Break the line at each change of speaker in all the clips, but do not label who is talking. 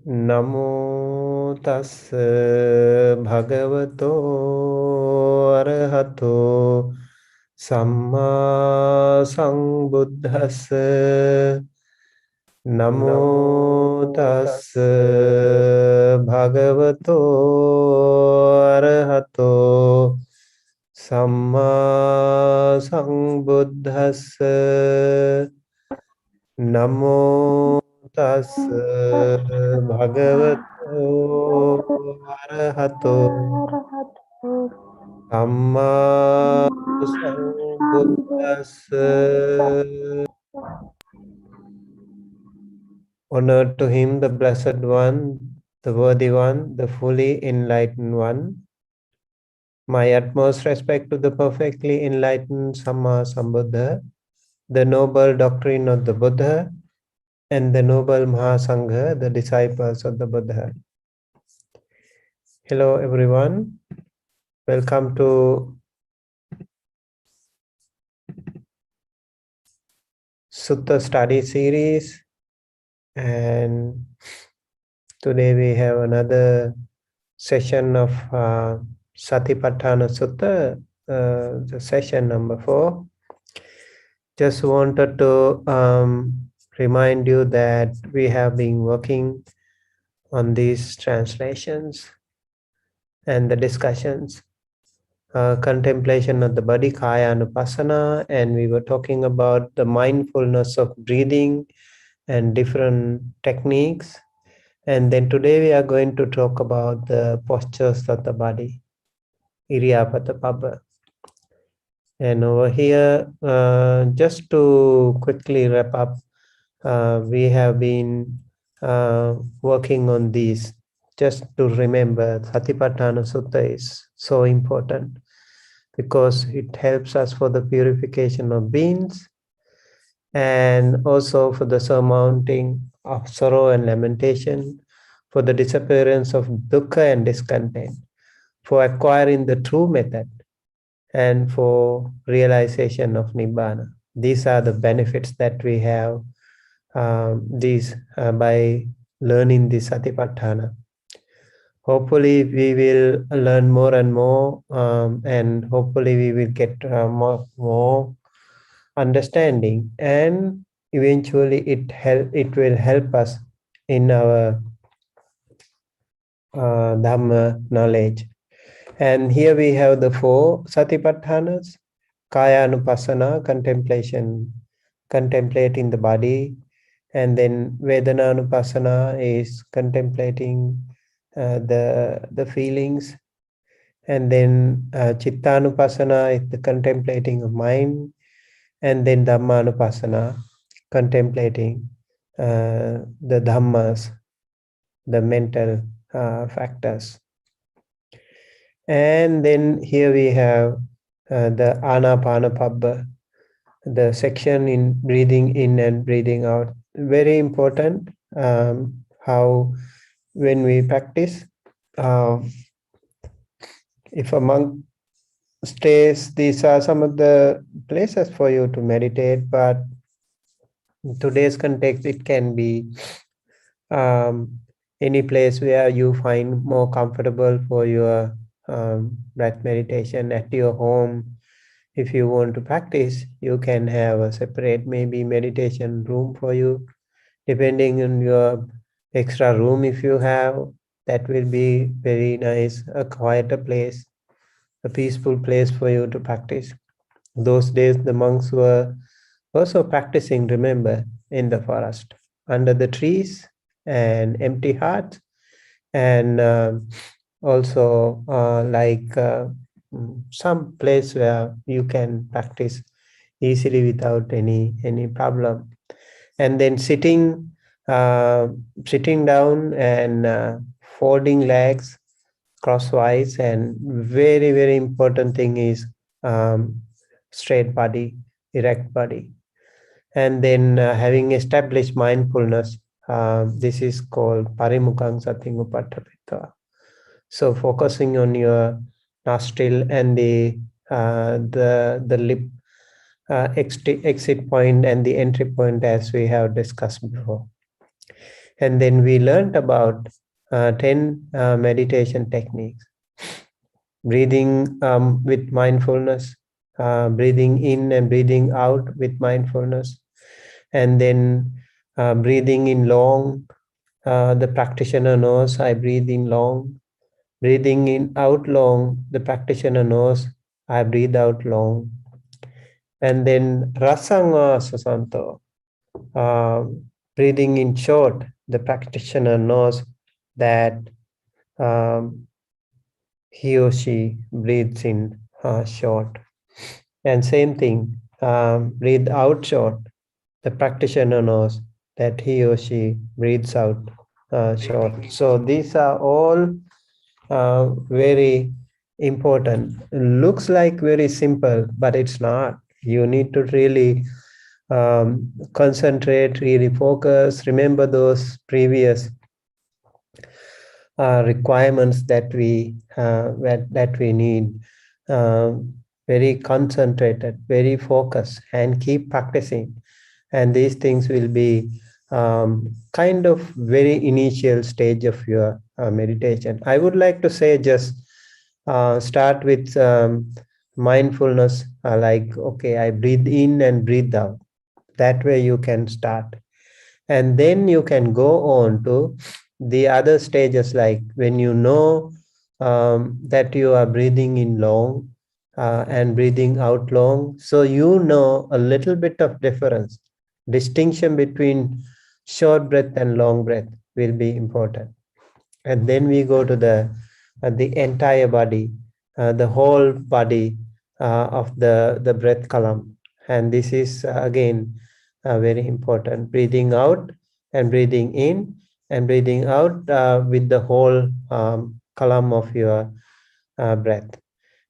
Namo tassa bhagavato arahato samma sambuddhassa. Namo tassa bhagavato arahato samma sambuddhassa. Namo tassa bhagavato arahato samma sambuddhassa. Honor to him, the Blessed One, the Worthy One, the fully enlightened One. My utmost respect to the perfectly enlightened Samma Sambuddha, the noble doctrine of the Buddha, and the noble Mahasangha, the disciples of the Buddha. Hello everyone, welcome to Sutta Study Series, and today we have another session of Satipatthana Sutta, the session number 4. Just wanted to remind you that we have been working on these translations and the discussions, contemplation of the body, kaya anupassana, and we were talking about the mindfulness of breathing and different techniques. And then today we are going to talk about the postures of the body, Iriyapada. And over here, just to quickly wrap up, we have been working on these. Just to remember, Satipatthana Sutta is so important because it helps us for the purification of beings and also for the surmounting of sorrow and lamentation, for the disappearance of dukkha and discontent, for acquiring the true method, and for realization of Nibbana. These are the benefits that we have by learning the Satipatthana. Hopefully we will learn more and more, and hopefully we will get more understanding, and eventually it will help us in our Dhamma knowledge. And here we have the 4 Satipatthanas: Kaya Anupassana, contemplating the body, and then Vedana Anupassana is contemplating the feelings, and then Chitta Anupassana is the contemplating of mind, and then Dhamma Anupassana, contemplating the Dhammas, the mental factors. And then here we have the Anapanapabba, the section in breathing in and breathing out. Very important how when we practice, if a monk stays, these are some of the places for you to meditate, but in today's context, it can be any place where you find more comfortable for your breath meditation. At your home, if you want to practice, you can have a separate maybe meditation room for you, depending on your extra room. If you have, that will be very nice, a quieter place, a peaceful place for you to practice. Those days the monks were also practicing, remember, in the forest, under the trees and empty hearts, and also some place where you can practice easily without any problem. And then sitting down and folding legs crosswise, and very important thing is straight body, erect body. And then having established mindfulness, this is called parimukhaṃ satīṃ upaṭṭhapitva. So focusing on your nostril and the lip exit point and the entry point, as we have discussed before. And then we learned about 10 meditation techniques. Breathing with mindfulness, breathing in and breathing out with mindfulness, and then breathing in long. The practitioner knows I breathe in long. Breathing in out long, the practitioner knows I breathe out long. And then rasanga sasanto, uh, breathing in short, the practitioner knows that um, he or she breathes in short. And same thing, breathe out short, the practitioner knows that he or she breathes out short. So these are all very important. Looks like very simple, but it's not. You need to really concentrate, really focus, remember those previous requirements that we need. Very concentrated, very focused, and keep practicing. And these things will be kind of very initial stage of your meditation. I would like to say just start with mindfulness, like, okay, I breathe in and breathe out. That way you can start. And then you can go on to the other stages, like when you know that you are breathing in long and breathing out long. So you know a little bit of difference. Distinction between short breath and long breath will be important. And then we go to the entire body, the whole body of the breath column. And this is again very important. Breathing out and breathing in and breathing out with the whole column of your breath.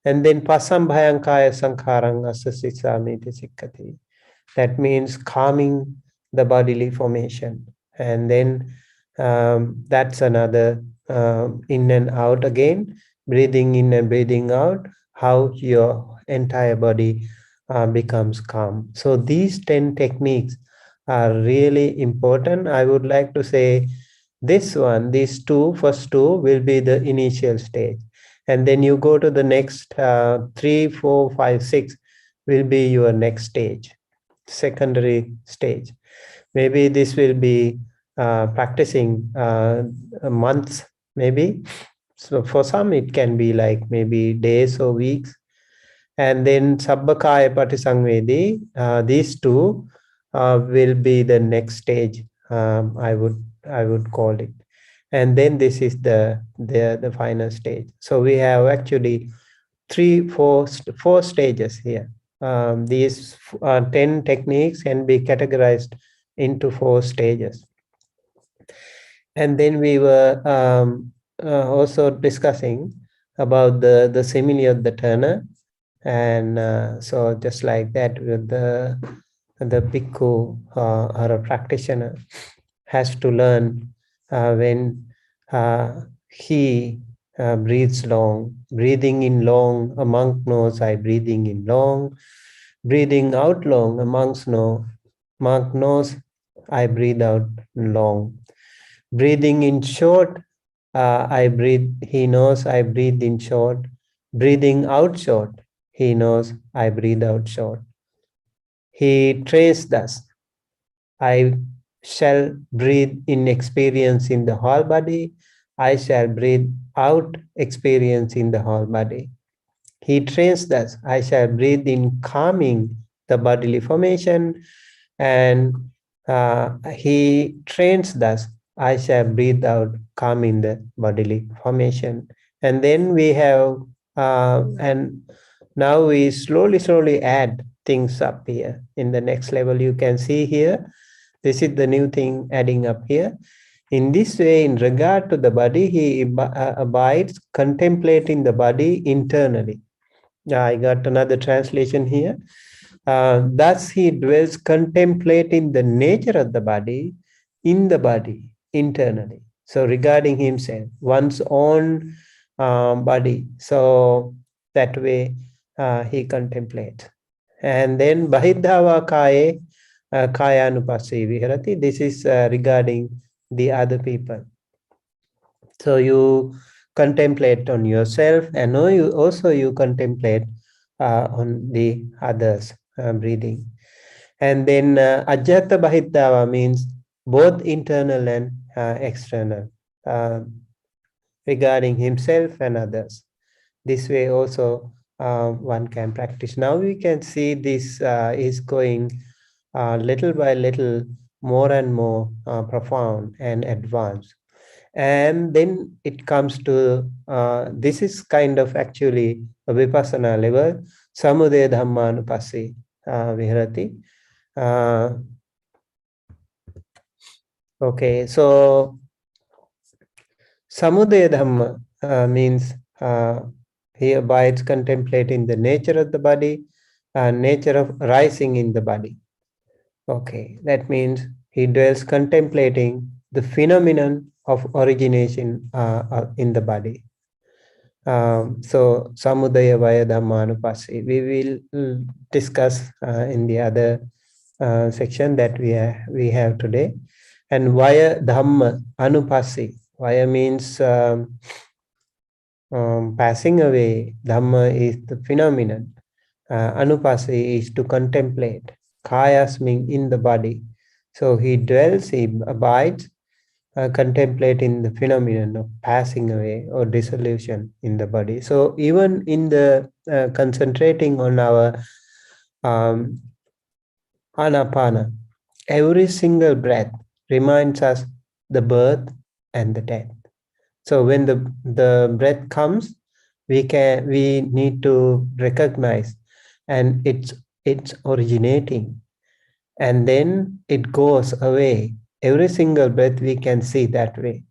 And then pasam bhayankaya sankharang asasisamiti sikkati. That means calming the bodily formation. And then that's another in and out again, breathing in and breathing out, how your entire body becomes calm. So these 10 techniques are really important. I would like to say these first two will be the initial stage. And then you go to the next 3, 4, 5, 6 will be your next stage, secondary stage. Maybe this will be practicing months, maybe. So for some, it can be like maybe days or weeks. And then Sabbakaya Patisangvedi, these two will be the next stage, I would call it. And then this is the final stage. So we have actually four stages here. These 10 techniques can be categorized into 4 stages. And then we were also discussing about the simile of the turner. And so just like that, with the bhikkhu or a practitioner has to learn when he breathes long. Breathing in long, a monk knows I breathing in long. Breathing out long, a monk knows I breathe out long. Breathing in short, he knows I breathe in short. Breathing out short, he knows I breathe out short. He trains thus, I shall breathe in experience in the whole body. I shall breathe out experience in the whole body. He trains thus, I shall breathe in calming the bodily formation, and he trains thus, I shall breathe out calming the bodily formation. And then we have, and now we slowly add things up here. In the next level, you can see here, this is the new thing adding up here. In this way, in regard to the body, he abides contemplating the body internally. I got another translation here. Thus he dwells contemplating the nature of the body in the body internally. So regarding himself, one's own body. So that way he contemplates. And then Bahidhava Kaye Kayanupassī Viharati. This is regarding the other people. So you contemplate on yourself, and you contemplate on the others breathing. And then Ajjata Bahiddhava means both internal and external, regarding himself and others. This way also one can practice. Now we can see this is going little by little more and more profound and advanced. And then it comes to, this is kind of actually a vipassana level, samudaya dhammanupassī viharati. Okay, so samudaya dhamma means he abides contemplating the nature of the body, nature of rising in the body. Okay, that means he dwells contemplating the phenomenon of origination in the body. So samudaya vaya dhammanupassī we will discuss in the other section that we have today. And vaya dhamma anupassī, vaya means passing away, dhamma is the phenomenon, anupassī is to contemplate, kayas means in the body. So he dwells, he abides, contemplating the phenomenon of passing away or dissolution in the body. So even in the concentrating on our anapana, every single breath reminds us the birth and the death. So when the breath comes, we need to recognize, and it's originating, and then it goes away. Every single breath we can see that way.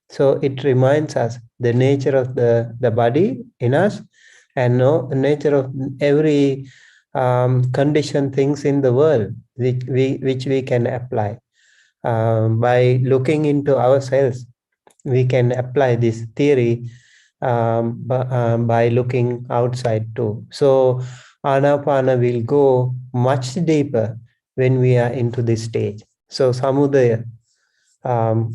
So it reminds us the nature of the body in us, and the nature of every conditioned things in the world which we can apply. By looking into ourselves, we can apply this theory by looking outside too. So anapana will go much deeper when we are into this stage. So samudaya,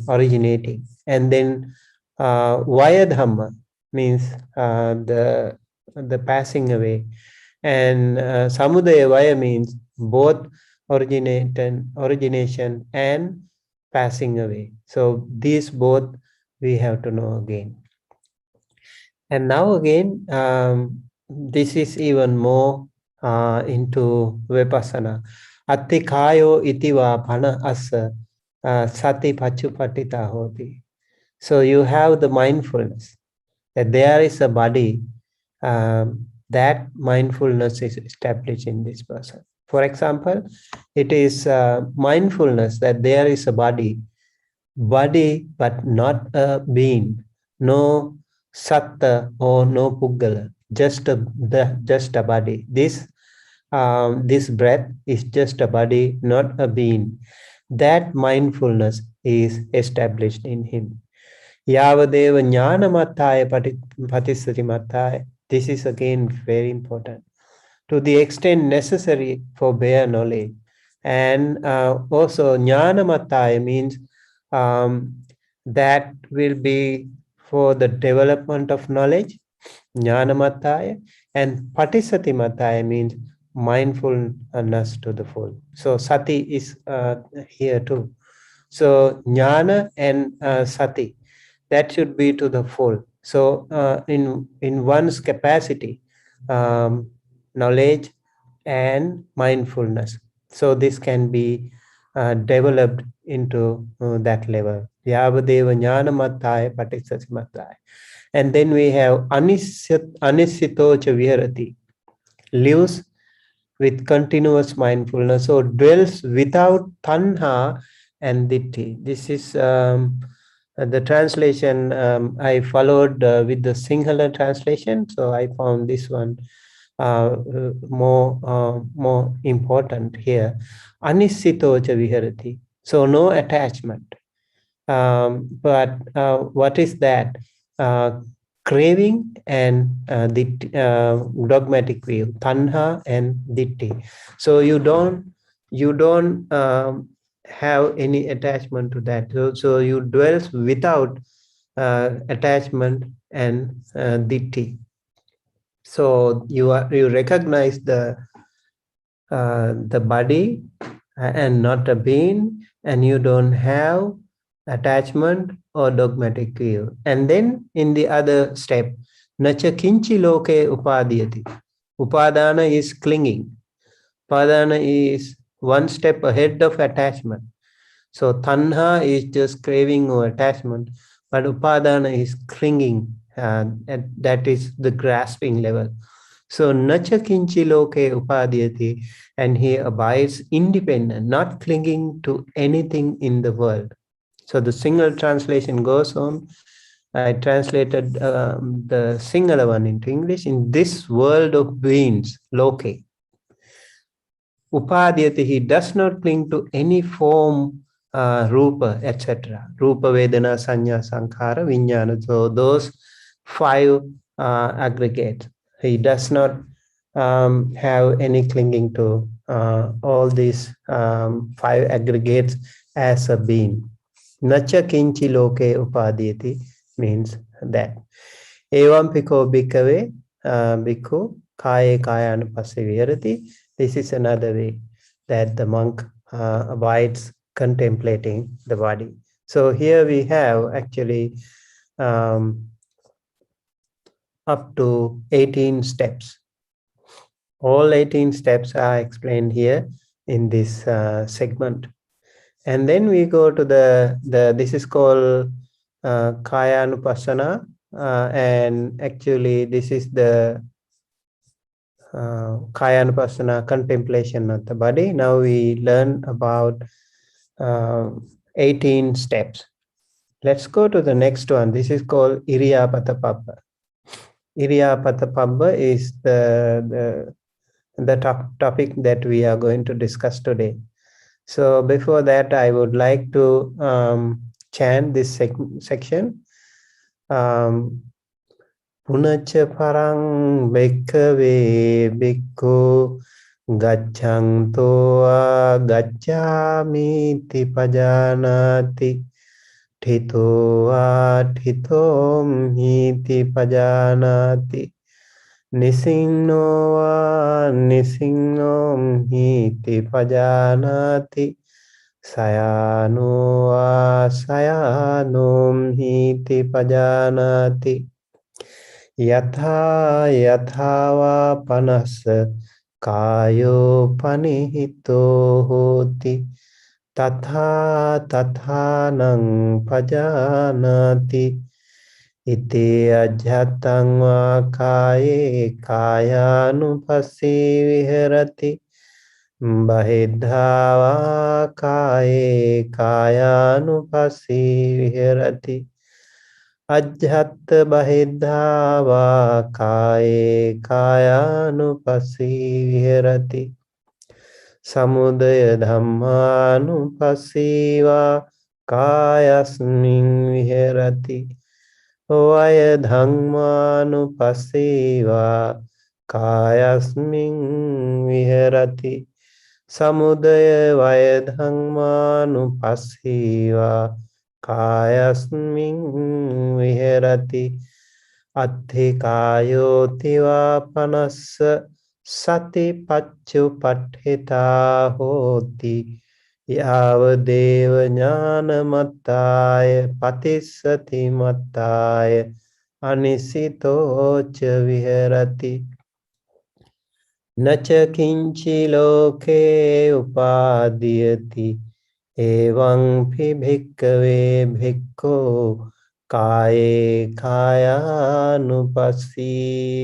originating, and then vaya dhamma means the passing away, and samudaya vaya means both origination and passing away. So these both we have to know again. And now again, this is even more into vipassana. Attikayo itiva pana asa Satipaṭṭhāna hoti. So you have the mindfulness that there is a body, that mindfulness is established in this person. For example, it is mindfulness that there is a body but not a being, no satta or no puggala, just a body. This breath is just a body, not a being. That mindfulness is established in him. Yavadeva jnanamattaya patisatimattaya. This is again very important. To the extent necessary for bare knowledge. And also jnanamattaya means that will be for the development of knowledge, jnanamattaya, and patisatimattaya means mindfulness to the full. So sati is here too. So jnana and sati, that should be to the full. So in one's capacity, knowledge and mindfulness. So this can be developed into that level. Yavadeva jnanamattaya patisatimattaya. And then we have anisitocha viharati, lives with continuous mindfulness, so dwells without tanha and ditti. This is the translation I followed with the Sinhala translation, so I found this one more important here. Anisitocha viharati, so no attachment. But what is that? Craving and the dogmatic view, tanha and ditti. So you don't you don't have any attachment to that. So you dwell without attachment and ditti. So you recognize the body and not a being, and you don't have attachment or dogmatic view. And then in the other step, nacha kinchi loke upadhyati. Upadana is clinging. Upadana is one step ahead of attachment. So tanha is just craving or attachment, but upadana is clinging, and that is the grasping level. So nacha kinchi loke upadhyati, and he abides independent, not clinging to anything in the world. So the single translation goes on. I translated the singular one into English. In this world of beings, loke, upadhyati, he does not cling to any form, rupa, etc. Rupa, Vedana, Sanya, Sankhara, Vijnana. So those five aggregates. He does not have any clinging to all these five aggregates as a being. Nacha kinchi loke upadhyati means that. Evam piko bhikkhave bhikkhu kaya kayanupassave viharati. This is another way that the monk abides contemplating the body. So here we have actually up to 18 steps. All 18 steps are explained here in this segment. And then we go to this is called Kaya Anupassana, and actually this is the Kaya Anupassana, contemplation of the body. Now we learn about 18 steps. Let's go to the next one. This is called Iriyapatapabba. Iriyapatapabba is the topic that we are going to discuss today. So before that, I would like to chant this section. Punacha parang bhikkhave bhikkhu gacchanto gacchami ti pajanati thito thitom hiti pajanati nisinno nisinnom hiti pajanati sayano sayanom hiti pajanati yatha yathava panassa kayo panihito hoti tatha tathanang pajanati iti ajhatang va kaye kayanupassī viharati bahiddhā va kaye kayanupassī viharati ajhatta bahiddhā va kaye kayanupassī viharati samudaya dhammanupassī va kayasmin viharati vaya dhammanupassī va kayasmin viharati samudaya vaya dhammanupassī va kayasmin viharati atthikāyoti va panassa satipaccupaṭṭhitā hoti yāvadeva ñānamattāya patissati mattāya anisito ca viharati naca kinci loke upadhyati evaṃ pi bhikkave bhikkho kaye kayanupassī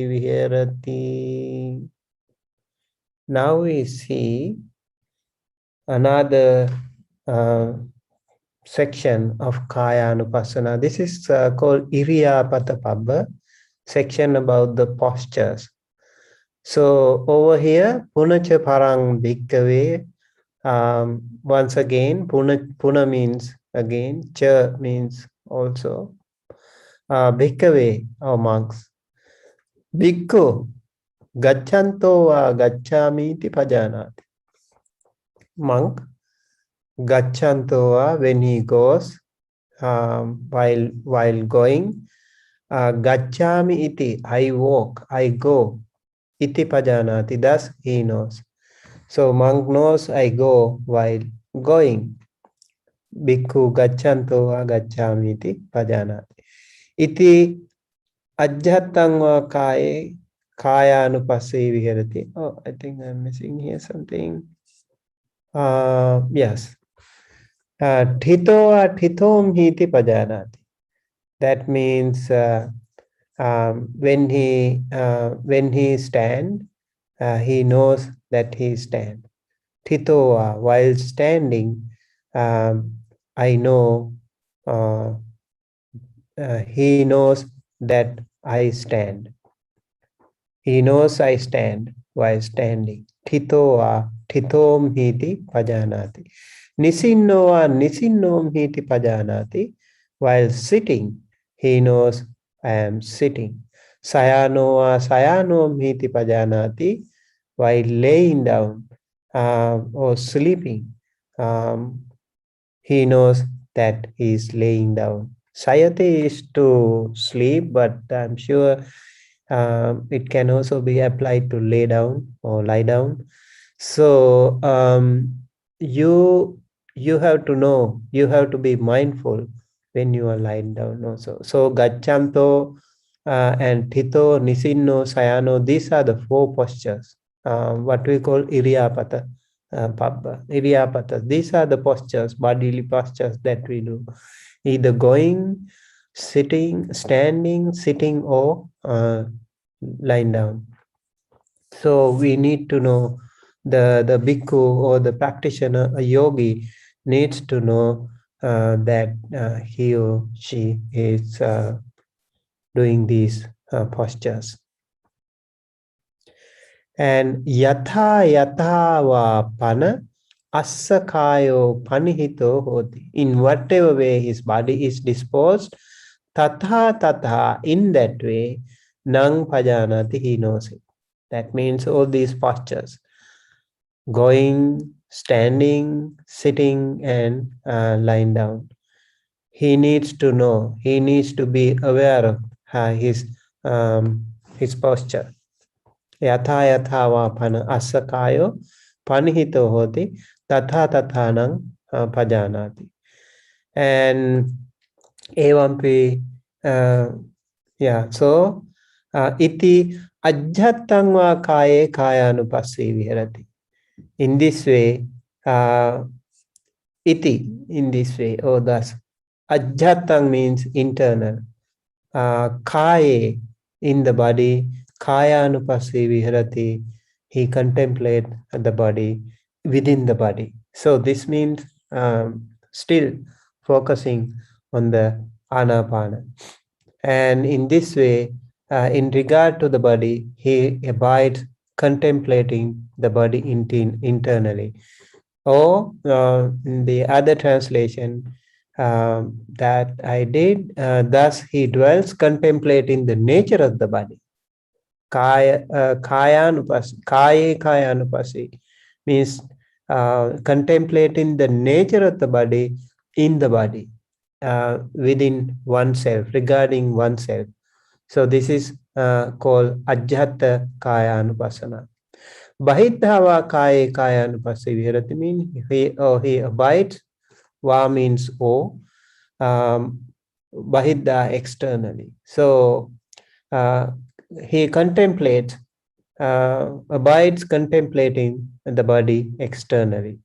viharati. Now we see another section of Kaya Anupassana. This is called Iriyapatapabba, section about the postures. So over here, Punacha parang bhikkave. Once again, puna means again, cha means also. Bhikkave, or monks. Bhikkhu, gacchanto va gacchami ti pajanati. monk, gacchantova, when he goes, while going, gacchami iti, I walk, I go, iti pajanati, thus he knows. So monk knows I go while going. Bhikkhu gacchanto gacchami iti pajanati. Iti ajjhatang va kaye kaya anupasse viharati. Oh, I think I'm missing here something. Yes. Thito va thitom hiti pajanati. That means when he stand, he knows that he stand. Thitoa, while standing, I know, he knows that I stand. He knows I stand while standing. Thitoa, thitom hiti pajanati. Nisinnoa, nisinnom hiti pajanati. While sitting, he knows I am sitting. Sayanoa, sayanom hiti pajanati. While laying down or sleeping, he knows that he is laying down. Sayate is to sleep, but I'm sure it can also be applied to lay down or lie down. So you have to know, you have to be mindful when you are lying down also. So gacchanto and thito, nisinno, sayano, these are the four postures, what we call iriyapata. Iriyapata. These are the postures, bodily postures that we do, either going, sitting, standing, sitting, or lying down. So we need to know, the bhikkhu or the practitioner, a yogi, needs to know that he or she is doing these postures. And yatha va pana assakayo panihito hoti. In whatever way his body is disposed, tatha, in that way, nang pajanati, he knows it. That means all these postures, going, standing, sitting, and lying down. He needs to know, he needs to be aware of his posture. Yatha va pana assakayo panihito hoti tatha nang pajanati. And evampi, so iti ajjhatang va kaye kayanupasse viharati. In this way, iti, in this way, or thus. Ajjhatang means internal. Kaye, in the body. Kaya anupasse viharati, he contemplates the body within the body. So this means still focusing on the anapana. And in this way, in regard to the body, he abides contemplating the body internally. Or in the other translation that I did, thus he dwells contemplating the nature of the body. Kayanupasi means contemplating the nature of the body in the body, within oneself, regarding oneself. So this is called ajjhata kayanupasana. Bahidhava kayanupasi viharati means he abides. Va means O. Bahidha, externally. So he contemplates, abides contemplating the body externally.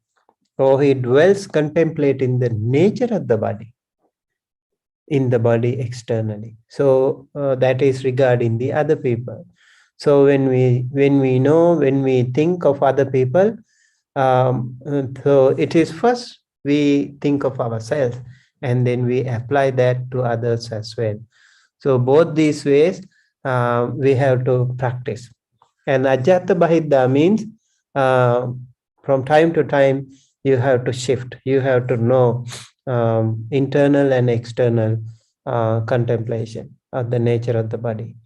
Or he dwells contemplating the nature of the body in the body externally. So that is regarding the other people. So when we know, when we think of other people, so it is first we think of ourselves, and then we apply that to others as well. So both these ways we have to practice. And ajjhata bahidha means from time to time you have to shift. You have to know internal and external contemplation of the nature of the body.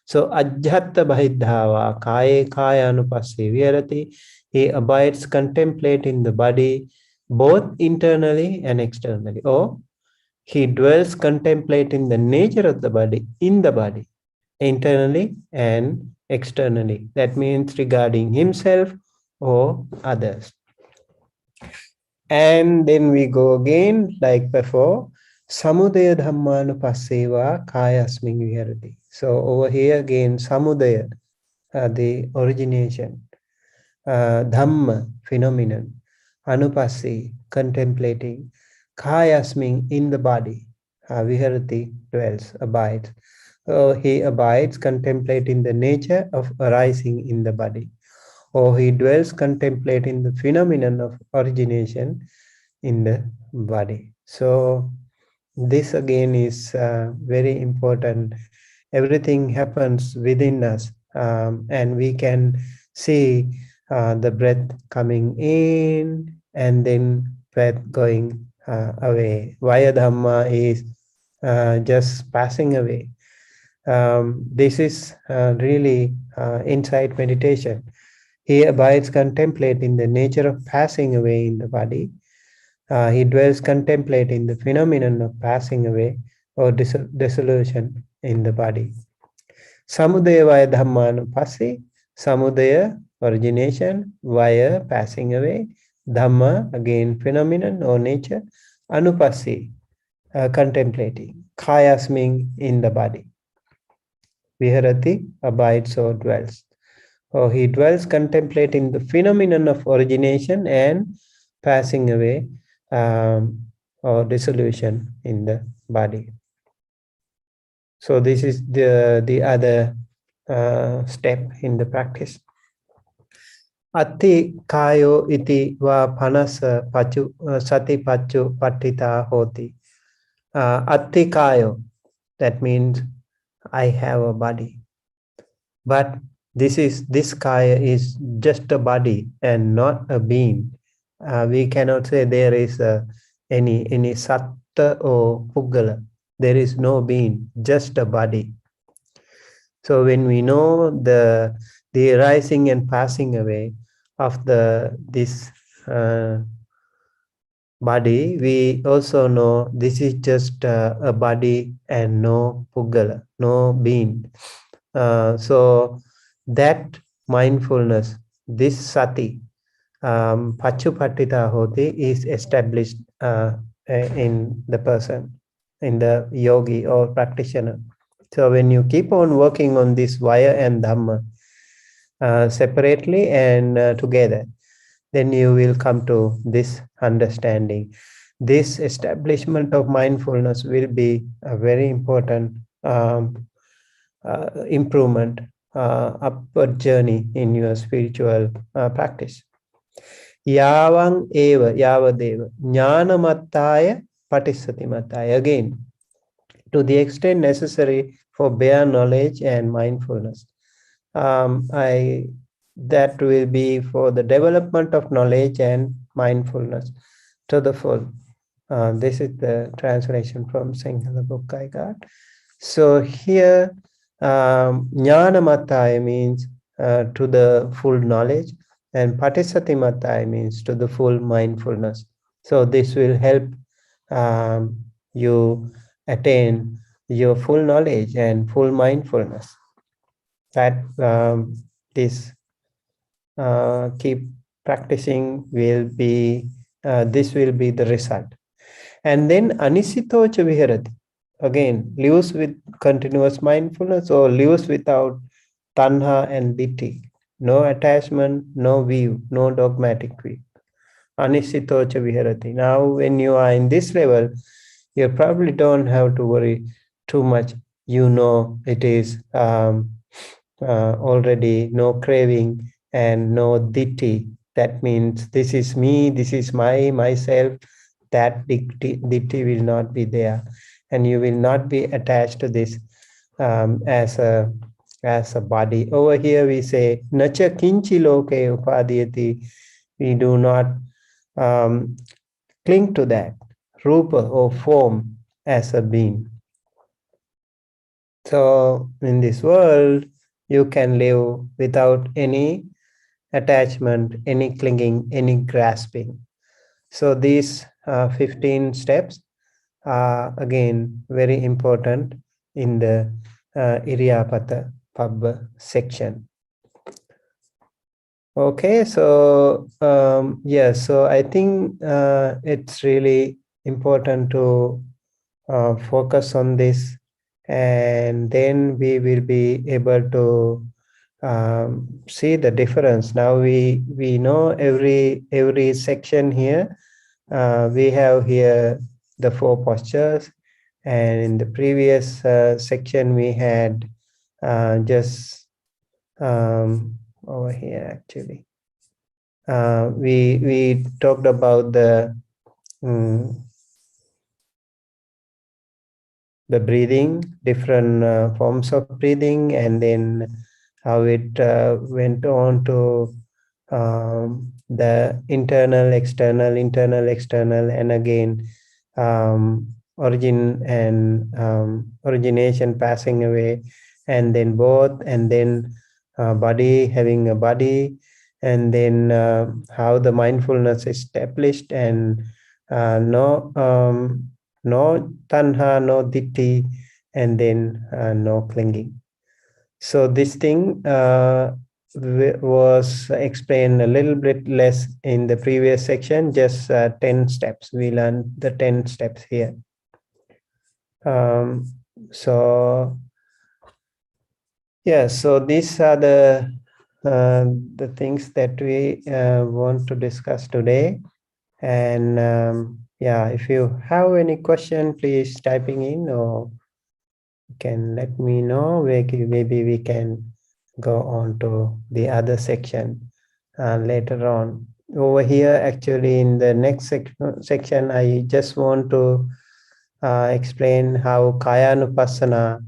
So ajhatta bahidhava kaya kaya anupasse viharati. He abides contemplating the body both internally and externally. Or he dwells contemplating the nature of the body in the body, internally and externally. That means regarding himself or others. And then we go again like before. Samudaya dhammanupasseva kayasming viharati. So over here again, samudaya, the origination, dhamma, phenomenon, anupassi, contemplating, kayasming, in the body, viharati, dwells, abides. He abides contemplating the nature of arising in the body, or he dwells contemplating the phenomenon of origination in the body. So this again is very important. Everything happens within us, and we can see the breath coming in and then breath going away. Vaya Dhamma is just passing away. This is really insight meditation. He abides contemplating the nature of passing away in the body. He dwells contemplating the phenomenon of passing away or dissolution in the body. Samudaya vaya dhammanupassī. Samudaya, origination, vaya, passing away. Dhamma, again, phenomenon or nature. Anupassī, contemplating. Kayasming, in the body. Viharati, abides or dwells. Or he dwells contemplating the phenomenon of origination and passing away or dissolution in the body. So this is the other step in the practice. Atti kayo iti va panasa pachu satipatthu pattita hoti. Atti kayo, that means I have a body. But this kaya is just a body and not a being. We cannot say there is any satta or puggala. There is no being, just a body. So when we know the arising and passing away of this body, we also know this is just a body and no puggala, no being. So that mindfulness, this sati, pachupattita hoti, is established in the person, in the yogi or practitioner. So when you keep on working on this vaya and dhamma separately and together, then you will come to this understanding. This establishment of mindfulness will be a very important improvement, upward journey in your spiritual practice. Yavang eva, yavadeva, jnanamattaya patisatimattaya. Again, to the extent necessary for bare knowledge and mindfulness. That will be for the development of knowledge and mindfulness to the full. This is the translation from Sinhala book I got. So here, jnanamattaya means to the full knowledge, and patisatimattaya means to the full mindfulness. So this will help you attain your full knowledge and full mindfulness. That this keep practicing will be, this will be the result. And then anisitocha viharati, again, lives with continuous mindfulness or lives without tanha and ditthi. No attachment, no view, no dogmatic view. Anisitocha viharati. Now, when you are in this level, you probably don't have to worry too much. You know it is already no craving and no ditthi. That means this is me, this is myself. That ditthi will not be there, and you will not be attached to this as a body. Over here we say nacha kinchi loke upadhyati. We do not cling to that rupa or form as a being. So in this world, you can live without any attachment, any clinging, any grasping. So these 15 steps are again very important in the Iriyapata Pub section. Okay, so yes, so I think it's really important to focus on this, and then we will be able to see the difference. Now we know every section here. We have here the 4 postures, and in the previous section we had just over here actually. We talked about the breathing, different forms of breathing, and then how it went on to the internal, external, and again origin and origination passing away, and then both, and then body having a body, and then how the mindfulness is established, and no tanha, no ditti, and then no clinging. So this thing was explained a little bit less in the previous section, just 10 steps. We learned the 10 steps here. So yeah, so these are the things that we want to discuss today. And yeah, if you have any question, please typing in, or you can let me know. Maybe we can go on to the other section later on. Over here, actually, in the next section, I just want to explain how Kayanupassana,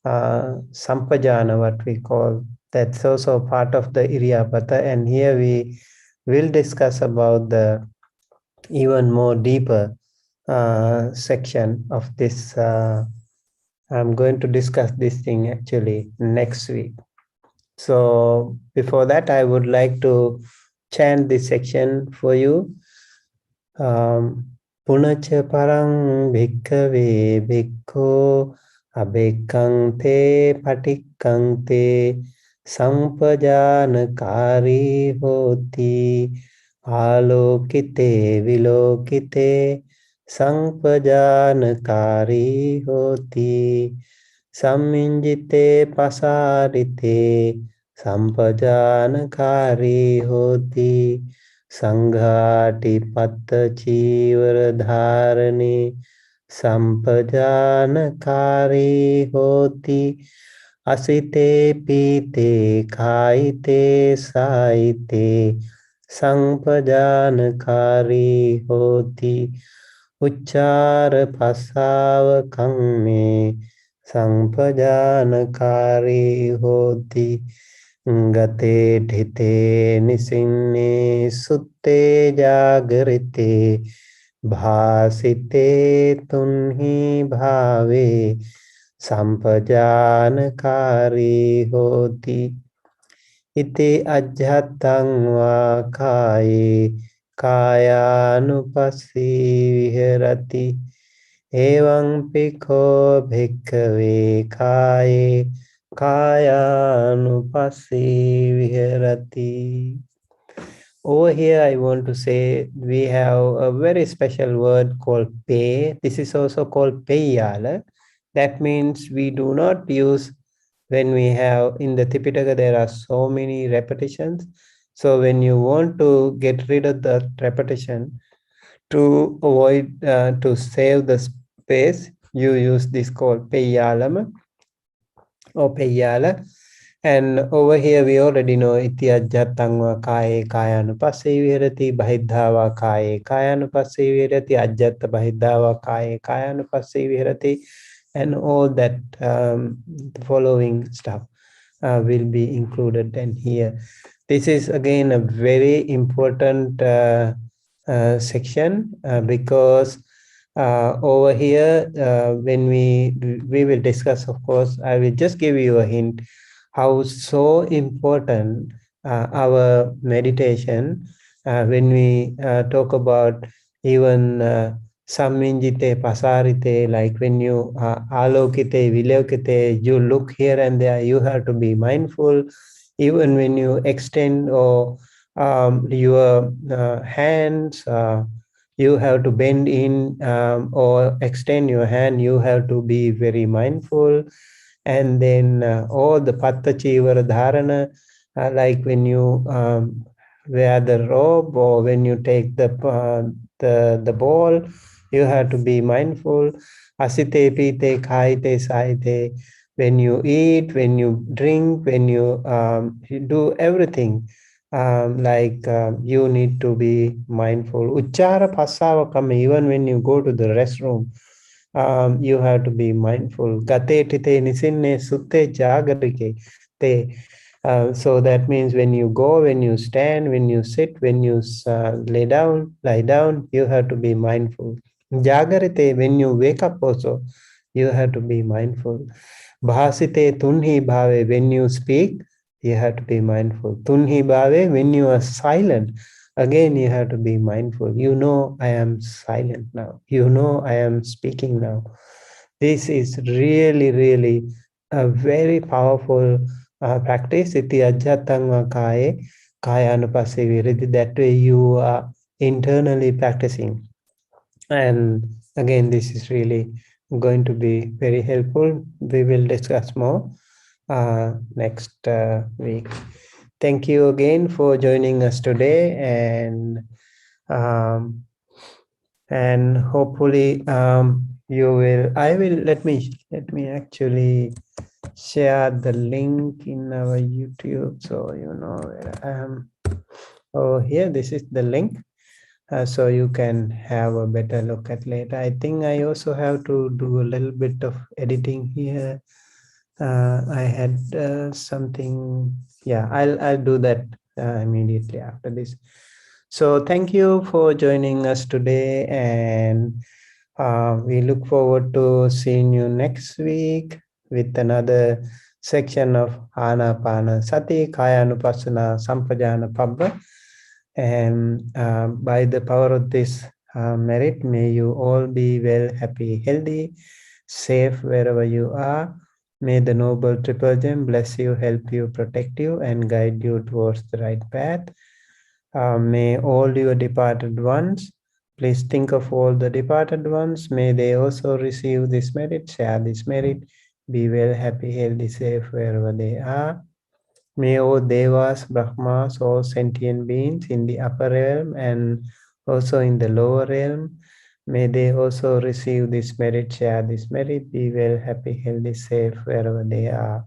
Sampajana, what we call, that's also part of the Iriyapata. And here we will discuss about the even more deeper section of this. I'm going to discuss this thing actually next week. So before that, I would like to chant this section for you. Punacha parang bhikkhave bhikkho abhekkang te patikkang te sampajanakari hoti alokite vilokite sampajanakari hoti samminjite pasarite sampajanakari hoti Sanghati patta chivara dharane sampajanakari hoti asite pite khaite saite sampajanakari hoti uchchara pasava kamme sampajanakari hoti Gate dhite nisinne sutte jagrite bhasite tunhi bhave sampajanakari hoti ite ajhatang va kaye kayanupassī viharati evaṃ pikho bhikkhave kaye Kayanupassī viharati. Over here, I want to say we have a very special word called pe. This is also called peyala. That means we do not use when we have in the Tipitaka, there are so many repetitions. So when you want to get rid of the repetition, to avoid, to save the space, you use this called peyalama or peyala. And over here we already know iti ajjatangva kaye kayanupassī viharati bahiddhava kaye kayanupassī viharati ajjatta bahiddhava kaye kayanupassī viharati, and all that the following stuff will be included in here. This is again a very important section because Over here, when we will discuss, of course, I will just give you a hint how so important our meditation when we talk about even samminjite pasarite, like when you alokite vilokite, you look here and there, you have to be mindful. Even when you extend or your hands, you have to bend in or extend your hand, you have to be very mindful. And then all the patta chivara dharana, like when you wear the robe or when you take the ball, you have to be mindful. Asite pite khaite saite, when you eat, when you drink, when you do everything, you need to be mindful. Uchara pasava kame, even when you go to the restroom, you have to be mindful. Gate tite nisinne sutte jagarike te. So that means when you go, when you stand, when you sit, when you lie down, you have to be mindful. Jagarite, when you wake up also, you have to be mindful. Bhasite tunhi bhave, when you speak, you have to be mindful. Tunhi bhave, when you are silent, again you have to be mindful. You know I am silent now. You know I am speaking now. This is really, really a very powerful practice. Iti ajatanga kaya, kaya anupaseviriti. That way you are internally practicing. And again, this is really going to be very helpful. We will discuss more next week. Thank you again for joining us today, um, and hopefully you will. I will let me actually share the link in our YouTube, so you know where I am. Oh, here, this is the link. So you can have a better look at later. I think I also have to do a little bit of editing here. I had something. Yeah, I'll do that immediately after this. So thank you for joining us today, and we look forward to seeing you next week with another section of Anapana Sati, Kayanupassana, Sampajana Pabba. And by the power of this merit, may you all be well, happy, healthy, safe wherever you are. May the noble triple gem bless you, help you, protect you, and guide you towards the right path. May all your departed ones, please think of all the departed ones. May they also receive this merit, share this merit, be well, happy, healthy, safe wherever they are. May all devas, brahmas, all sentient beings in the upper realm and also in the lower realm, may they also receive this merit, share this merit, be well, happy, healthy, safe wherever they are.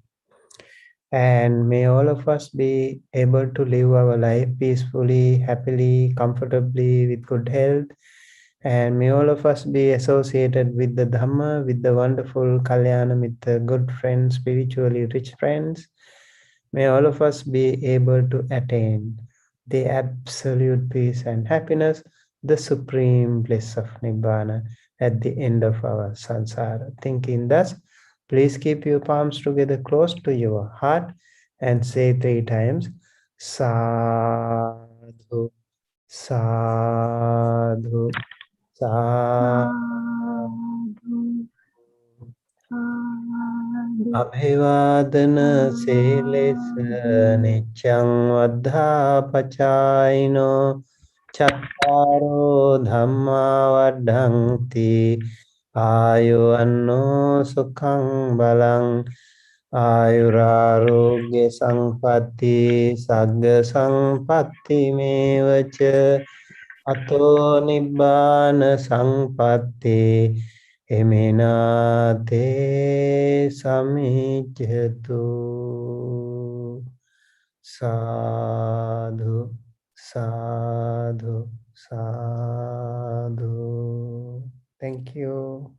And may all of us be able to live our life peacefully, happily, comfortably, with good health. And may all of us be associated with the Dhamma, with the wonderful Kalyana, with the good friends, spiritually rich friends. May all of us be able to attain the absolute peace and happiness, the supreme bliss of Nibbana at the end of our samsara. Thinking thus, please keep your palms together close to your heart and say 3 times, Sadhu, Sadhu, Sadhu. Abhivadana Selesa Nichang Vadhapachaino Chattaro Dhamma Vadhanti Ayu Anno Sukhang Balang Ayurarogya Sampatti Sagga Sampatti Mevacha Ato Nibbana Sampatti Eminate Samijjatu. Sadhu, sadhu, sadhu. Thank you.